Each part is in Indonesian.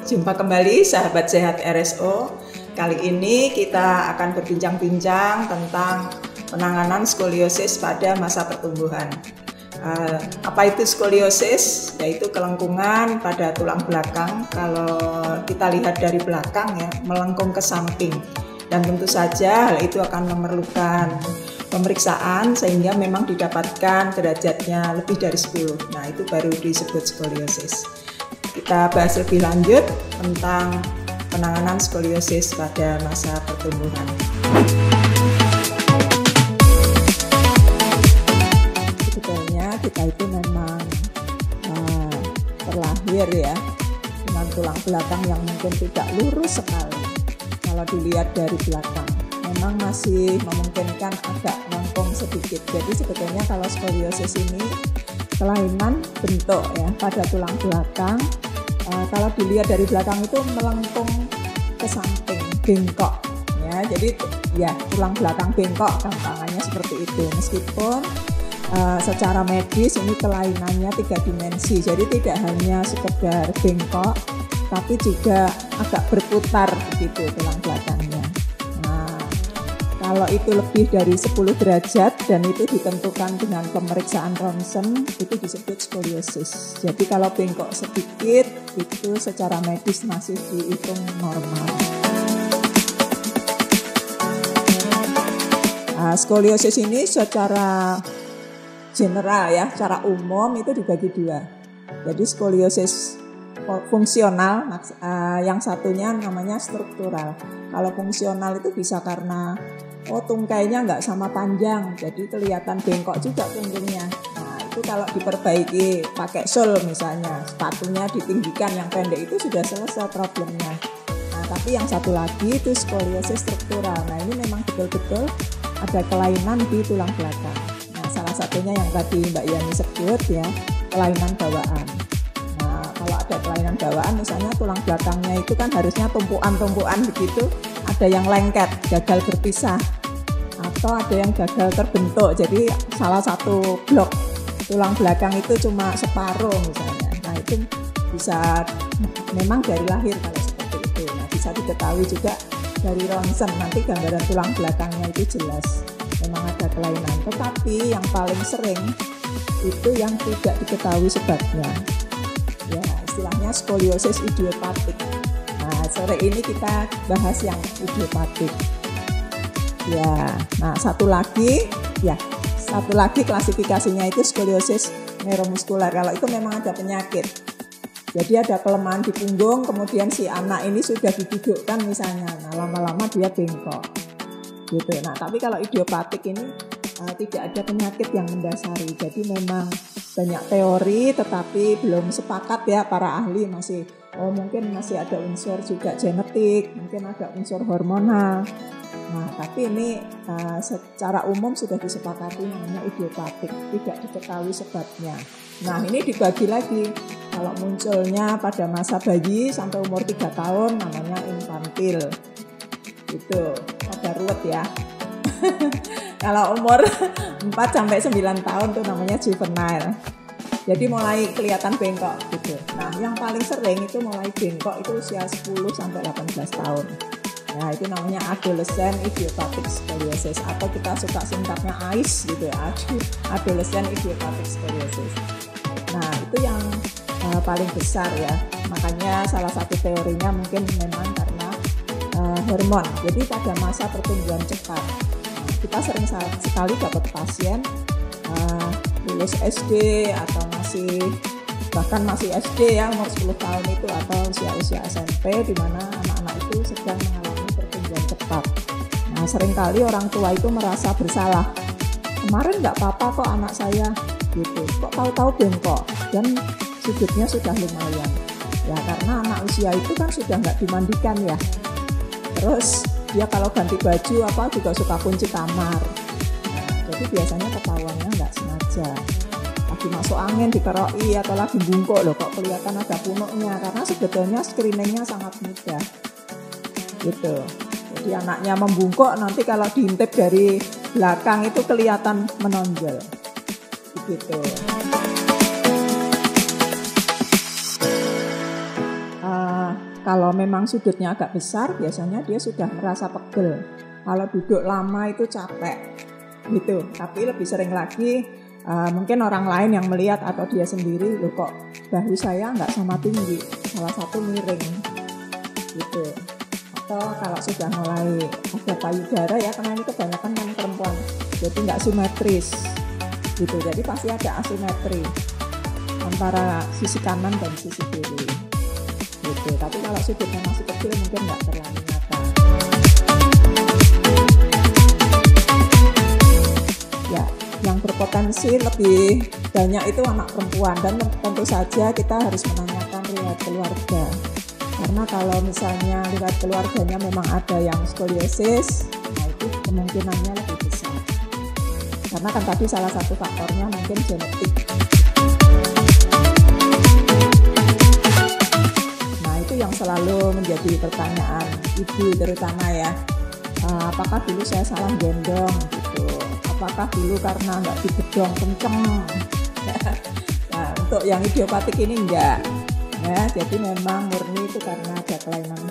Jumpa kembali sahabat sehat RSO. Kali ini kita akan berbincang-bincang tentang penanganan skoliosis pada masa pertumbuhan. Apa itu skoliosis? Yaitu kelengkungan pada tulang belakang. Kalau kita lihat dari belakang ya, melengkung ke samping. Dan tentu saja hal itu akan memerlukan pemeriksaan sehingga memang didapatkan derajatnya lebih dari 10. Nah, itu baru disebut skoliosis. Kita bahas lebih lanjut tentang penanganan skoliosis pada masa pertumbuhan. Sebetulnya kita itu memang terlahir ya dengan tulang belakang yang mungkin tidak lurus sekali. Kalau dilihat dari belakang, memang masih memungkinkan agak melengkung sedikit. Jadi sebetulnya kalau skoliosis ini kelainan bentuk ya pada tulang belakang. Kalau dilihat dari belakang itu melengkung ke samping, bengkok ya. Jadi ya tulang belakang bengkok, gampangannya seperti itu. Meskipun secara medis ini kelainannya 3 dimensi. Jadi tidak hanya sekedar bengkok, tapi juga agak berputar begitu tulang belakangnya. Kalau itu lebih dari 10 derajat dan itu ditentukan dengan pemeriksaan ronsen, itu disebut skoliosis. Jadi kalau bengkok sedikit, itu secara medis masih dihitung normal. Skoliosis ini secara general ya, secara umum itu dibagi 2. Jadi skoliosis fungsional, yang satunya namanya struktural. Kalau fungsional itu bisa karena tungkainya nggak sama panjang, jadi kelihatan bengkok juga punggungnya. Nah itu kalau diperbaiki pakai sol misalnya, sepatunya ditinggikan yang pendek itu sudah selesai problemnya. Nah tapi yang satu lagi itu skoliosis struktural. Nah ini memang betul-betul ada kelainan di tulang belakang. Nah salah satunya yang tadi Mbak Yani sebut ya, kelainan bawaan. Nah kalau ada kelainan bawaan misalnya tulang belakangnya itu kan harusnya tumpuan-tumpuan begitu, ada yang lengket, gagal berpisah, atau ada yang gagal terbentuk. Jadi salah satu blok tulang belakang itu cuma separuh misalnya. Nah itu bisa memang dari lahir kalau seperti itu. Nah bisa diketahui juga dari ronsen, nanti gambaran tulang belakangnya itu jelas memang ada kelainan. Tetapi yang paling sering itu yang tidak diketahui sebabnya. Ya istilahnya skoliosis idiopatik. Nah sore ini kita bahas yang idiopatik. Ya, nah satu lagi klasifikasinya itu skoliosis neuromuskular. Kalau itu memang ada penyakit. Jadi ada kelemahan di punggung, kemudian si anak ini sudah didudukkan misalnya, nah lama-lama dia bengkok. Gitu. Nah, tapi kalau idiopatik ini tidak ada penyakit yang mendasari. Jadi memang banyak teori, tetapi belum sepakat ya para ahli masih. Mungkin masih ada unsur juga genetik, mungkin ada unsur hormonal. Nah, tapi ini secara umum sudah disepakati namanya idiopatik, tidak diketahui sebabnya. Nah, ini dibagi lagi. Kalau munculnya pada masa bayi sampai umur 3 tahun namanya infantil. Itu pada ruwet ya. Kalau umur 4 sampai 9 tahun itu namanya juvenile. Jadi mulai kelihatan bengkok gitu. Nah, yang paling sering itu mulai bengkok itu usia 10 sampai 18 tahun. Nah, itu namanya adolescent idiopathic scoliosis atau kita suka singkatnya AIS gitu ya. Adolescent idiopathic scoliosis. Nah, itu yang paling besar ya. Makanya salah satu teorinya mungkin memang karena hormon. Jadi pada masa pertumbuhan cepat. Kita sering sekali dapat pasien lulus SD atau bahkan masih SD ya, umur 10 tahun itu, atau usia SMP di mana anak-anak itu sedang mengalami pertumbuhan cepat. Nah seringkali orang tua itu merasa bersalah, kemarin nggak apa-apa kok anak saya gitu, kok tahu-tahu bengkok dan sudutnya sudah lumayan ya, karena anak usia itu kan sudah nggak dimandikan ya, terus dia kalau ganti baju juga suka kunci kamar. Jadi biasanya ketahuannya nggak sengaja. Lagi masuk angin dikeroi atau lagi bungkuk loh kok kelihatan ada punuknya, karena sebetulnya screeningnya sangat mudah. Gitu. Jadi anaknya membungkuk, nanti kalau diintip dari belakang itu kelihatan menonjol. Begitu. kalau memang sudutnya agak besar, biasanya dia sudah merasa pegel. Kalau duduk lama itu capek, gitu. Tapi lebih sering lagi mungkin orang lain yang melihat atau dia sendiri, loh kok bahu saya nggak sama tinggi, salah satu miring, gitu. Atau kalau sudah mulai ada payudara ya, karena ini kebanyakan yang perempuan, jadi nggak simetris, gitu. Jadi pasti ada asimetri antara sisi kanan dan sisi kiri, gitu. Tapi kalau sudutnya masih kecil mungkin nggak terlalu nyata. Ya, yang berpotensi lebih banyak itu anak perempuan, dan tentu saja kita harus menanyakan riwayat keluarga. Karena kalau misalnya riwayat keluarganya memang ada yang skoliosis, nah itu kemungkinannya lebih besar. Karena kan tadi salah satu faktornya mungkin genetik. Yang selalu menjadi pertanyaan ibu terutama ya, apakah dulu saya salah gendong gitu, apakah dulu karena nggak digedong kenceng. Nah, untuk yang idiopatik ini enggak ya, jadi memang murni itu karena ada kelainan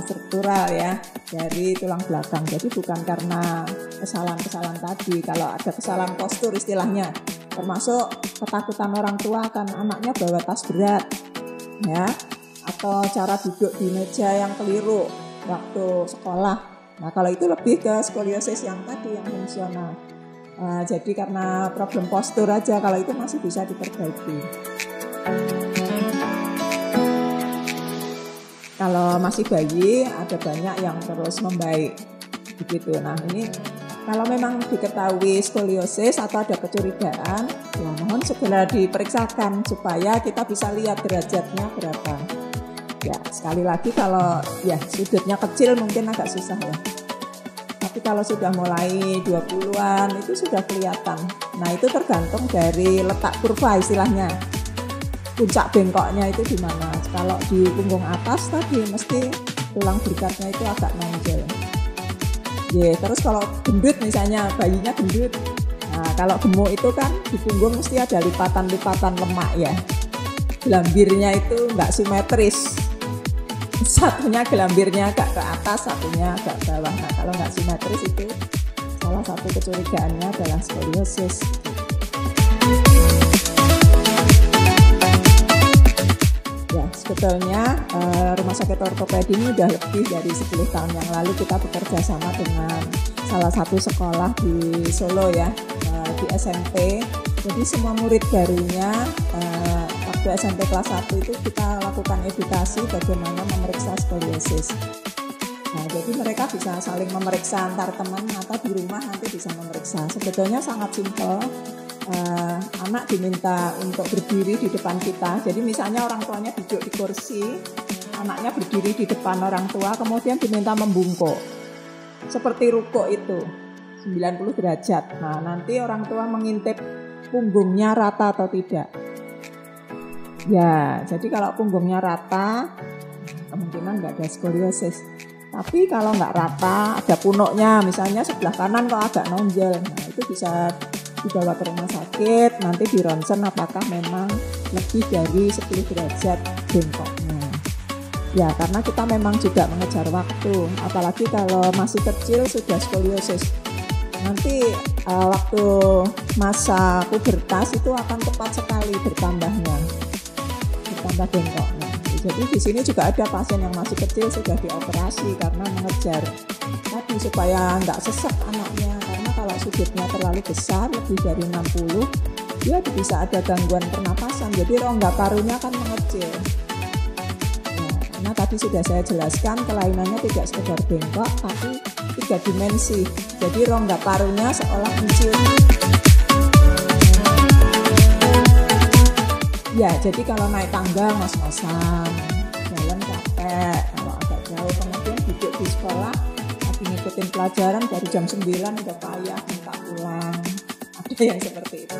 struktural ya dari tulang belakang, jadi bukan karena kesalahan-kesalahan tadi. Kalau ada kesalahan postur istilahnya, termasuk ketakutan orang tua akan anaknya bawa tas berat ya, atau cara duduk di meja yang keliru waktu sekolah. Nah, kalau itu lebih ke skoliosis yang tadi, yang fungsional. Jadi karena problem postur aja, kalau itu masih bisa diperbaiki. Kalau masih bayi, ada banyak yang terus membaik, begitu. Nah, ini kalau memang diketahui skoliosis atau ada kecurigaan, ya mohon segera diperiksakan supaya kita bisa lihat derajatnya berapa. Ya, sekali lagi kalau ya sudutnya kecil mungkin agak susah ya. Tapi kalau sudah mulai 20-an itu sudah kelihatan. Nah, itu tergantung dari letak kurva istilahnya. Puncak bengkoknya itu di mana. Kalau di punggung atas tadi mesti tulang berikatnya itu agak nonjol. Ya, terus kalau gendut misalnya, bayinya gendut. Nah, kalau gemuk itu kan di punggung mesti ada lipatan-lipatan lemak ya. Gelambirnya itu nggak simetris. Satunya gelambirnya agak ke atas, satunya agak ke bawah. Nah, kalau nggak simetris itu salah satu kecurigaannya adalah skoliosis. Ya, sebetulnya Rumah Sakit Ortopedi ini udah lebih dari 10 tahun yang lalu kita bekerja sama dengan salah satu sekolah di Solo ya, di SMP. Jadi semua murid barunya waktu SMP kelas 1 itu kita lakukan edukasi bagaimana memeriksa skoliosis. Nah, jadi mereka bisa saling memeriksa antar teman atau di rumah nanti bisa memeriksa. Sebetulnya sangat simpel. Anak diminta untuk berdiri di depan kita. Jadi misalnya orang tuanya duduk di kursi, anaknya berdiri di depan orang tua, kemudian diminta membungkuk. Seperti rukuk itu, 90 derajat. Nah, nanti orang tua mengintip punggungnya rata atau tidak. Ya, jadi kalau punggungnya rata, kemungkinan nggak ada skoliosis. Tapi kalau nggak rata, ada punuknya, misalnya sebelah kanan kok agak nonjol, nah itu bisa dibawa ke rumah sakit, nanti di ronsen apakah memang lebih dari 10 derajat bengkoknya. Ya, karena kita memang juga mengejar waktu, apalagi kalau masih kecil sudah skoliosis. Nanti waktu masa pubertas itu akan cepat sekali bertambah bengkoknya. Jadi di sini juga ada pasien yang masih kecil sudah dioperasi karena mengejar tadi supaya nggak sesek anaknya, karena kalau sudutnya terlalu besar lebih dari 60 dia bisa ada gangguan pernapasan, jadi rongga parunya akan mengecil. Nah, karena tadi sudah saya jelaskan kelainannya tidak sekedar bengkok tapi 3 dimensi, jadi rongga parunya seolah kecil. Ya, jadi kalau naik tangga ngos-ngosan, jalan capek, kalau agak jauh, kemudian duduk di sekolah, lagi ngikutin pelajaran dari jam 9 udah payah, minta pulang. Ada yang seperti itu.